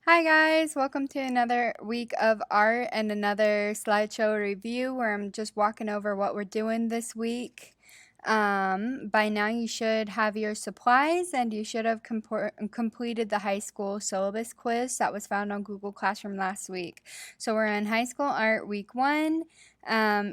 Hi guys, welcome to another week of art and another slideshow review where I'm just walking over what we're doing this week. By now you should have your supplies and you should have completed the high school syllabus quiz that was found on Google Classroom last week. So we're in high school art week 1.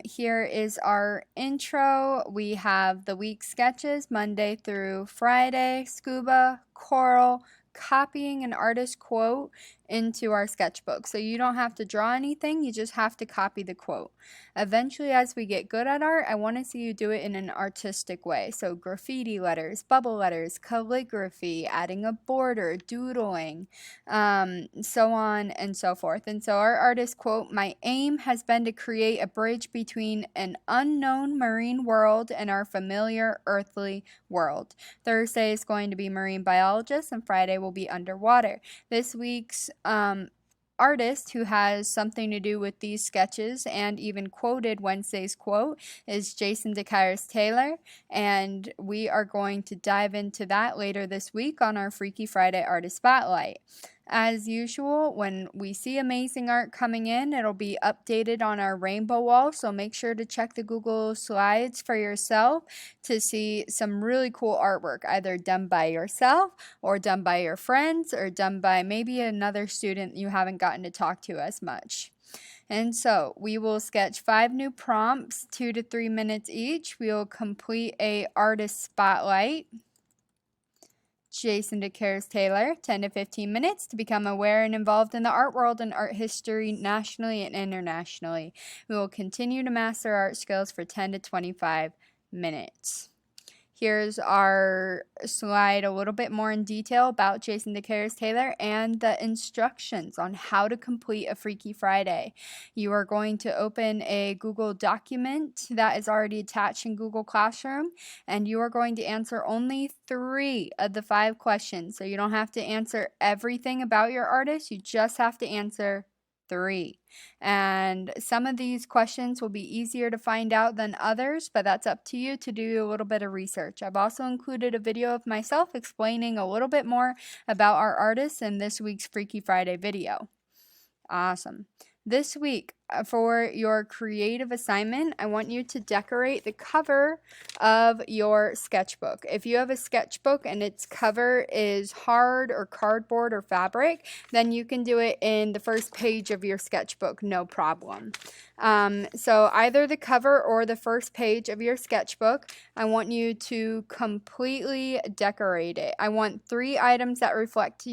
Here is our intro. We have the week sketches Monday through Friday, scuba, coral, copying an artist quote into our sketchbook. So you don't have to draw anything, you just have to copy the quote. Eventually, as we get good at art, I want to see you do it in an artistic way. So graffiti letters, bubble letters, calligraphy, adding a border, doodling, so on and so forth. And so our artist quote, "My aim has been to create a bridge between an unknown marine world and our familiar earthly world." Thursday is going to be marine biologist and Friday will be underwater. This week's artist who has something to do with these sketches and even quoted Wednesday's quote is Jason Taylor, and we are going to dive into that later this week on our Freaky Friday Artist Spotlight. As usual, when we see amazing art coming in, it'll be updated on our rainbow wall, so make sure to check the Google Slides for yourself to see some really cool artwork, either done by yourself or done by your friends or done by maybe another student you haven't gotten to talk to as much. And so we will sketch 5 new prompts, 2 to 3 minutes each. We will complete a artist spotlight. Jason Taylor, 10 to 15 minutes to become aware and involved in the art world and art history nationally and internationally. We will continue to master art skills for 10 to 25 minutes. Here's our slide a little bit more in detail about Jason Taylor and the instructions on how to complete a Freaky Friday. You are going to open a Google document that is already attached in Google Classroom, and you are going to answer only 3 of the 5 questions. So you don't have to answer everything about your artist, you just have to answer 3. And some of these questions will be easier to find out than others, but that's up to you to do a little bit of research. I've also included a video of myself explaining a little bit more about our artists in this week's Freaky Friday video. Awesome. This week, for your creative assignment, I want you to decorate the cover of your sketchbook. If you have a sketchbook and its cover is hard or cardboard or fabric, then you can do it in the first page of your sketchbook, no problem. So either the cover or the first page of your sketchbook, I want you to completely decorate it. I want 3 items that reflect who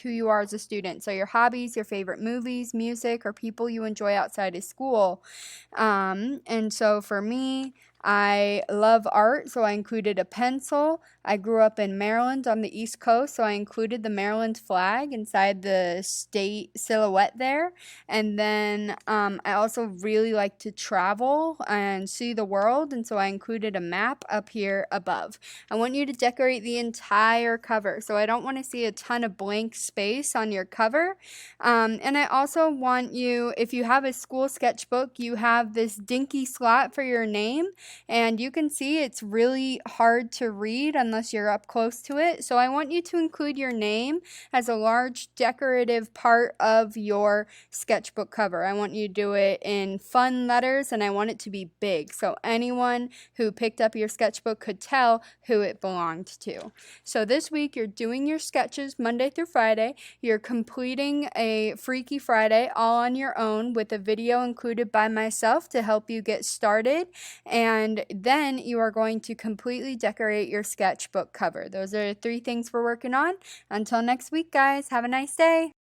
you are as a student. So your hobbies, your favorite movies, music, or people you enjoy outside of school. And so for me, I love art, so I included a pencil. I grew up in Maryland on the East Coast, so I included the Maryland flag inside the state silhouette there. And then I also really like to travel and see the world, and so I included a map up here above. I want you to decorate the entire cover, so I don't want to see a ton of blank space on your cover. And I also want you, if you have a school sketchbook, you have this dinky slot for your name, and you can see it's really hard to read unless you're up close to it. So I want you to include your name as a large decorative part of your sketchbook cover. I want you to do it in fun letters, and I want it to be big so anyone who picked up your sketchbook could tell who it belonged to. So this week you're doing your sketches Monday through Friday. You're completing a Freaky Friday all on your own with a video included by myself to help you get started, and then you are going to completely decorate your sketchbook cover. Those are the 3 things we're working on. Until next week, guys, have a nice day.